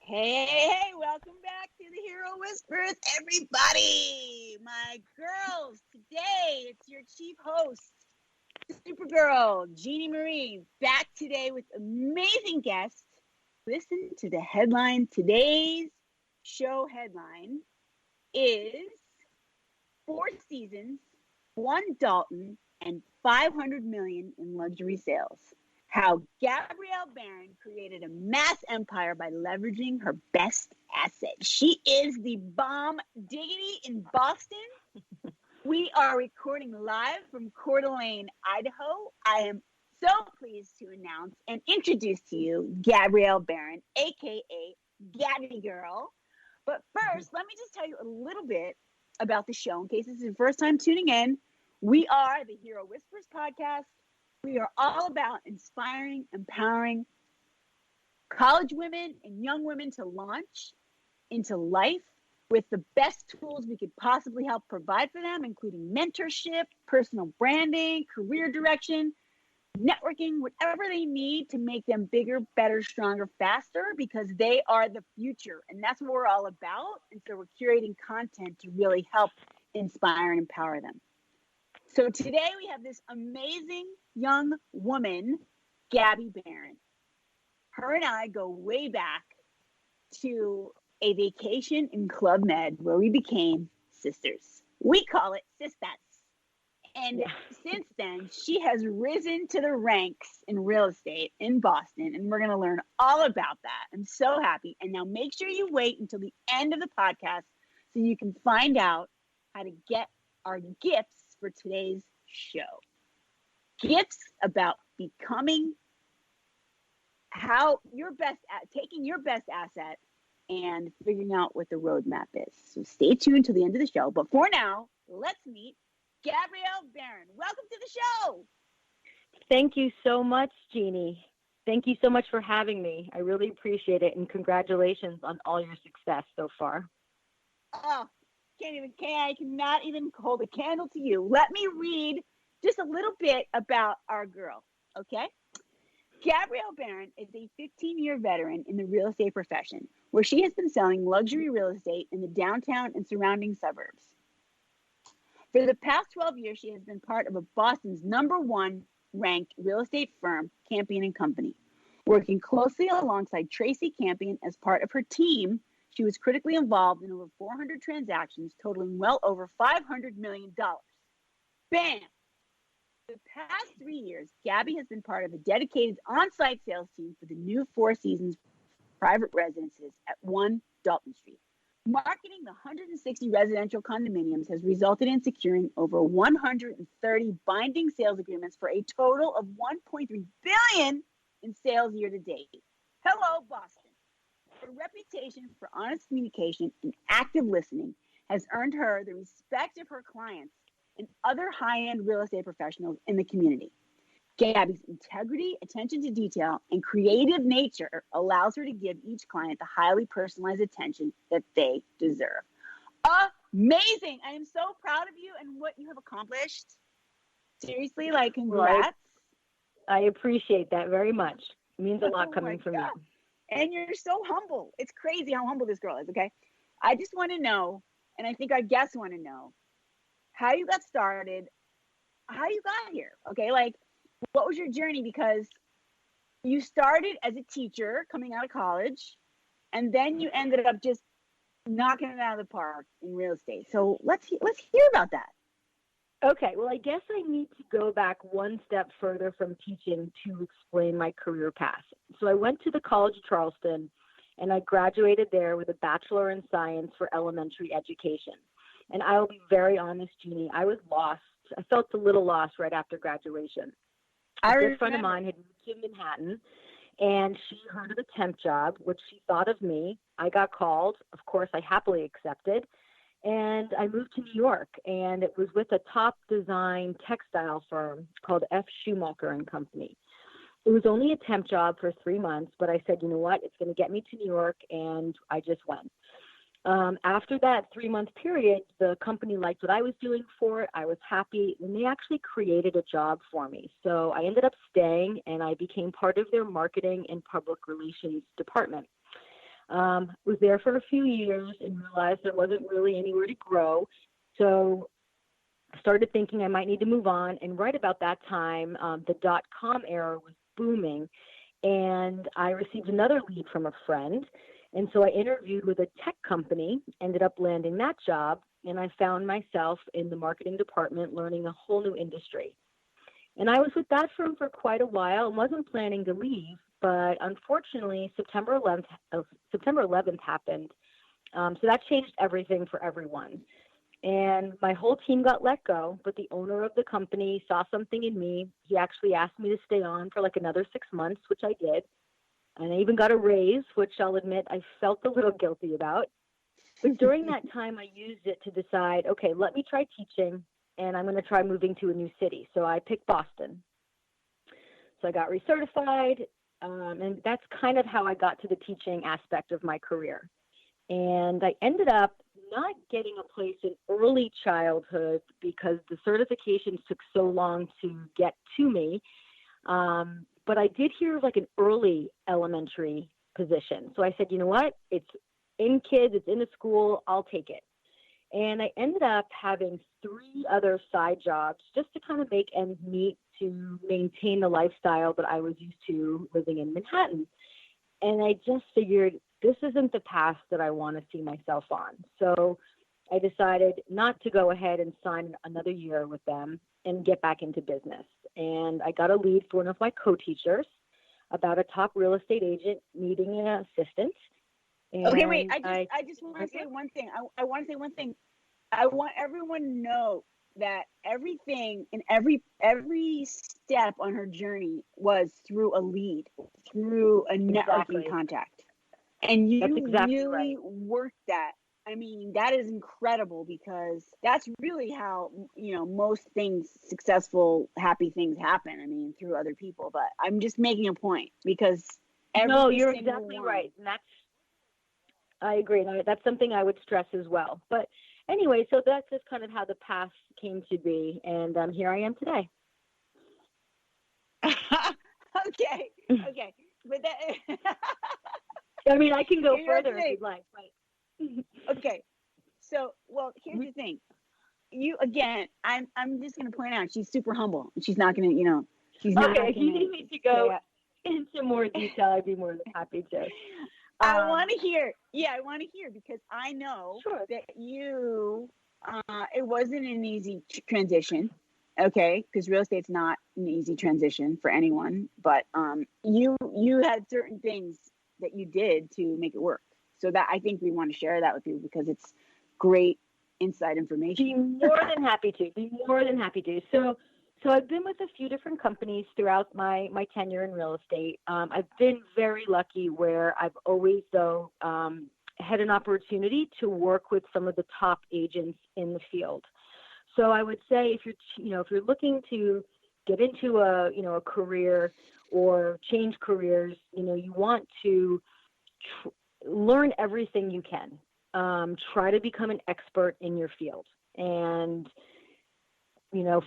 Hey, welcome back to the Hero Whispers, everybody. My girls, today it's your chief host, Supergirl, Jeannie Marie, back today with amazing guests. Listen to the headline. Today's show headline is 4 seasons, One Dalton, and 500 million in luxury sales. How Gabrielle Baron created a mass empire by leveraging her best asset. She is the bomb diggity in Boston. We are recording live from Coeur d'Alene, Idaho. I am so pleased to announce and introduce to you Gabrielle Baron, aka Gabby Girl. But first, let me just tell you a little bit about the show in case this is your first time tuning in. We are the Hero Whispers podcast. We are all about inspiring, empowering college women and young women to launch into life with the best tools we could possibly help provide for them, including mentorship, personal branding, career direction, networking, whatever they need to make them bigger, better, stronger, faster, because they are the future. And that's what we're all about. And so we're curating content to really help inspire and empower them. So today we have this amazing young woman, Gabby Baron. Her and I go way back to a vacation in Club Med where we became sisters. We call it Sisters. And since then, she has risen to the ranks in real estate in Boston, and we're going to learn all about that. I'm so happy. And now make sure you wait until the end of the podcast so you can find out how to get our gifts for today's show. Gifts about becoming taking your best asset and figuring out what the roadmap is. So stay tuned till the end of the show. But for now, let's meet Gabrielle Baron. Welcome to the show. Thank you so much, Jeannie. Thank you so much for having me. I really appreciate it, and congratulations on all your success so far. Oh, I cannot even hold a candle to you. Let me read just a little bit about our girl, okay? Gabrielle Baron is a 15-year veteran in the real estate profession, where she has been selling luxury real estate in the downtown and surrounding suburbs. For the past 12 years, she has been part of Boston's #1 ranked real estate firm, Campion and Company. Working closely alongside Tracy Campion as part of her team, she was critically involved in over 400 transactions totaling well over $500 million. Bam! For the past 3 years, Gabby has been part of a dedicated on-site sales team for the new Four Seasons private residences at One Dalton Street. Marketing the 160 residential condominiums has resulted in securing over 130 binding sales agreements for a total of $1.3 billion in sales year to date. Hello, Boston. Her reputation for honest communication and active listening has earned her the respect of her clients and other high-end real estate professionals in the community. Gabby's integrity, attention to detail, and creative nature allows her to give each client the highly personalized attention that they deserve. Amazing! I am so proud of you and what you have accomplished. Seriously, congrats. I appreciate that very much. It means a lot coming from you. And you're so humble. It's crazy how humble this girl is, okay? I just want to know, and I think our guests want to know, how you got started, how you got here, okay? What was your journey? Because you started as a teacher coming out of college, and then you ended up just knocking it out of the park in real estate. So let's hear about that. Okay, well, I guess I need to go back one step further from teaching to explain my career path. So I went to the College of Charleston, and I graduated there with a Bachelor in Science for elementary education. And I will be very honest, Jeannie, I was lost. I felt a little lost right after graduation. A good friend of mine had moved to Manhattan, and she heard of a temp job, which she thought of me. I got called. Of course, I happily accepted. And I moved to New York, and it was with a top design textile firm called F. Schumacher and Company. It was only a temp job for 3 months, but I said, you know what, it's going to get me to New York, and I just went. After that 3-month period, the company liked what I was doing for it. I was happy, and they actually created a job for me. So I ended up staying, and I became part of their marketing and public relations department. Was there for a few years and realized there wasn't really anywhere to grow. So started thinking I might need to move on. And right about that time, the .com era was booming. And I received another lead from a friend. And so I interviewed with a tech company, ended up landing that job. And I found myself in the marketing department learning a whole new industry. And I was with that firm for quite a while and wasn't planning to leave. But unfortunately, September 11th happened. So that changed everything for everyone. And my whole team got let go, but the owner of the company saw something in me. He actually asked me to stay on for like another 6 months, which I did. And I even got a raise, which I'll admit I felt a little guilty about. But during that time, I used it to decide, okay, let me try teaching, and I'm going to try moving to a new city. So I picked Boston. So I got recertified, and that's kind of how I got to the teaching aspect of my career. And I ended up not getting a place in early childhood because the certifications took so long to get to me. But I did hear of like an early elementary position. So I said, you know what? It's in kids, it's in a school, I'll take it. And I ended up having 3 other side jobs just to kind of make ends meet to maintain the lifestyle that I was used to living in Manhattan. And I just figured this isn't the path that I want to see myself on. So I decided not to go ahead and sign another year with them and get back into business. And I got a lead for one of my co-teachers about a top real estate agent needing an assistant. And okay, wait. I just want to say one thing. I want to say one thing. I want everyone to know that everything and every step on her journey was through a lead, through a networking contact, and you really worked that. I mean, that is incredible because that's really how, most things, successful, happy things happen. I mean, through other people. But I'm just making a point because you're exactly right. And I agree. And that's something I would stress as well. But anyway, so that's just kind of how the path came to be. And here I am today. Okay. But that, I mean, I can go further if you'd like. But... Okay. So, well, here's the thing. You, again, I'm just going to point out, she's super humble. She's not going to, she's not. Okay, if you need me to go into more detail, I'd be more than happy to. I want to hear. Yeah, I want to hear because I know that you, it wasn't an easy transition, okay? Because real estate's not an easy transition for anyone. But you had certain things that you did to make it work. So that I think we want to share that with you because it's great inside information. Be more than happy to. So I've been with a few different companies throughout my tenure in real estate. I've been very lucky where I've always, though, had an opportunity to work with some of the top agents in the field. So I would say if you're looking to get into a career or change careers, you want to learn everything you can. Try to become an expert in your field. And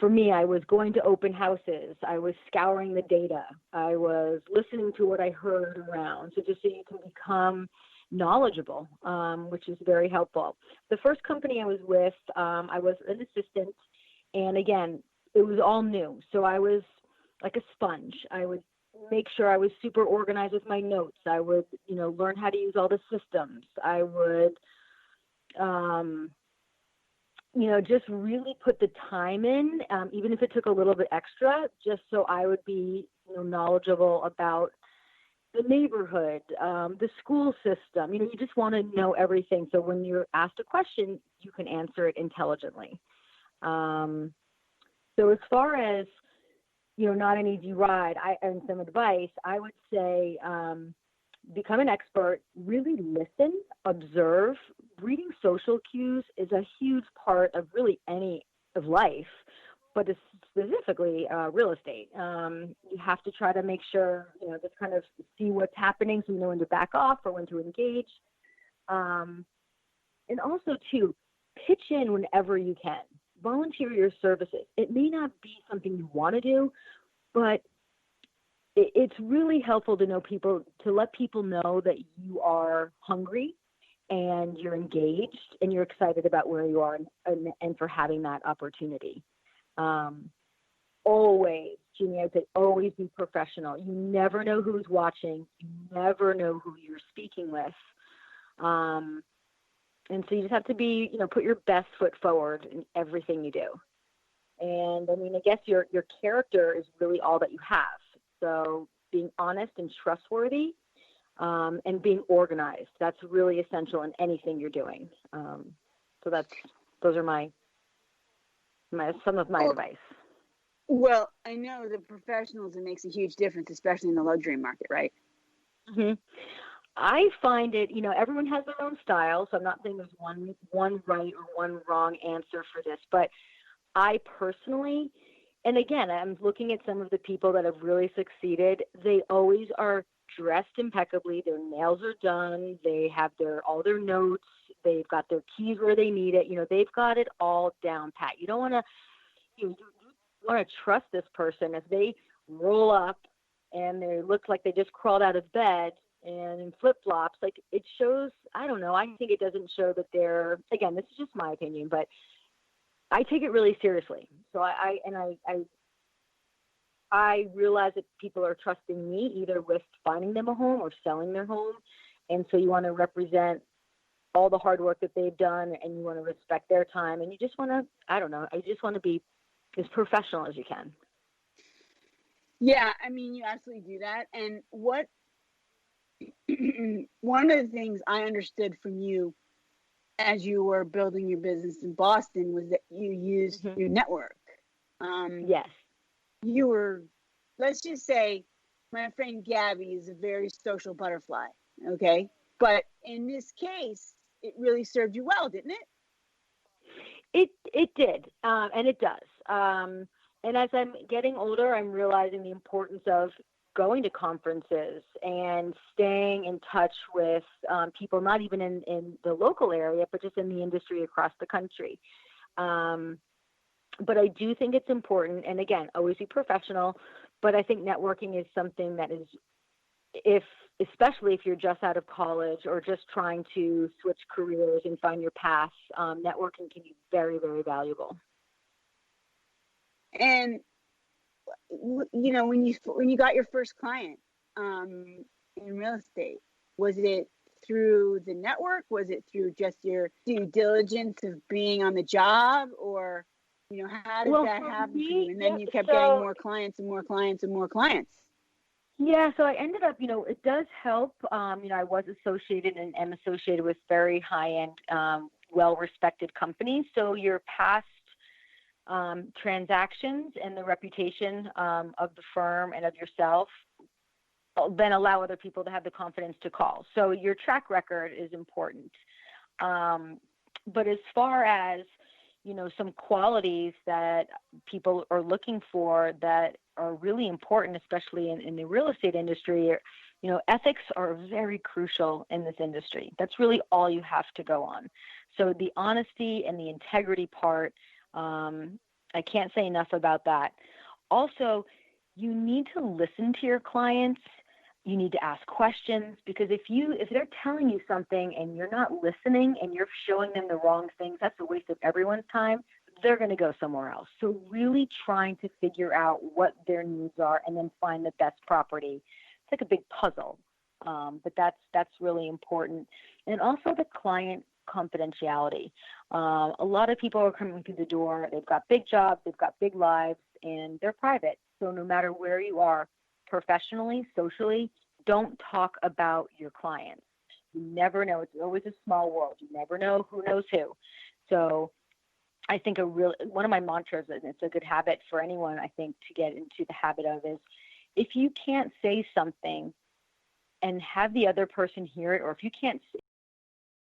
for me, I was going to open houses. I was scouring the data. I was listening to what I heard around. So just so you can become knowledgeable, which is very helpful. The first company I was with, I was an assistant. And again, it was all new. So I was like a sponge. I would make sure I was super organized with my notes. I would, learn how to use all the systems. I would, just really put the time in, even if it took a little bit extra, just so I would be, knowledgeable about the neighborhood, the school system. You just want to know everything. So when you're asked a question, you can answer it intelligently. So as far as, not an easy ride, and some advice, I would say become an expert, really listen, observe. Reading social cues is a huge part of really any of life, but specifically real estate. You have to try to make sure, just kind of see what's happening so you know when to back off or when to engage. And also, too, pitch in whenever you can. Volunteer your services. It may not be something you want to do, but it's really helpful to let people know that you are hungry and you're engaged and you're excited about where you are and for having that opportunity. Always, Jeannie, I would say always be professional. You never know who's watching. You never know who you're speaking with. And so you just have to be, put your best foot forward in everything you do. And I mean, I guess your character is really all that you have. So being honest and trustworthy, and being organized, that's really essential in anything you're doing. So those are some of my advice. Well, I know the professionalism makes a huge difference, especially in the luxury market, right? Mm-hmm. I find it, everyone has their own style, so I'm not saying there's one right or one wrong answer for this, but I personally, and again, I'm looking at some of the people that have really succeeded, they always are dressed impeccably, their nails are done, they have all their notes, they've got their keys where they need it, they've got it all down pat. You don't want to, you want to trust this person if they roll up and they look like they just crawled out of bed and in flip-flops. Like, it shows, I don't know, I think it doesn't show that they're, again, this is just my opinion, but I take it really seriously. So I realize that people are trusting me either with finding them a home or selling their home. And so you want to represent all the hard work that they've done, and you want to respect their time, and you just want to, I just want to be as professional as you can. Yeah, I mean, you absolutely do that. And one of the things I understood from you as you were building your business in Boston was that you used your network. Yes. You were, let's just say, my friend Gabby is a very social butterfly, okay? But in this case, it really served you well, didn't it? It did, and it does. And as I'm getting older, I'm realizing the importance of going to conferences and staying in touch with people, not even in the local area, but just in the industry across the country. But I do think it's important, and again, always be professional, but I think networking is something that is, especially if you're just out of college or just trying to switch careers and find your path, networking can be very, very valuable. And when you got your first client in real estate, was it through the network? Was it through just your due diligence of being on the job, or how did that happen for you? And then you kept getting more clients and more clients and more clients. Yeah, so I ended up, it does help. I was associated and am associated with very high-end, well-respected companies. So your past transactions and the reputation of the firm and of yourself then allow other people to have the confidence to call. So your track record is important. But as far as, some qualities that people are looking for that are really important, especially in the real estate industry, ethics are very crucial in this industry. That's really all you have to go on. So the honesty and the integrity part, I can't say enough about that. Also, you need to listen to your clients. You need to ask questions, because if they're telling you something and you're not listening and you're showing them the wrong things, that's a waste of everyone's time. They're going to go somewhere else. So really trying to figure out what their needs are and then find the best property. It's like a big puzzle, but that's really important. And also the client confidentiality. A lot of people are coming through the door. They've got big jobs, they've got big lives, and they're private. So no matter where you are, professionally, socially, don't talk about your clients. You never know. It's always a small world. You never know who knows who. So I think one of my mantras, and it's a good habit for anyone, I think, to get into the habit of, is if you can't say something and have the other person hear it, or if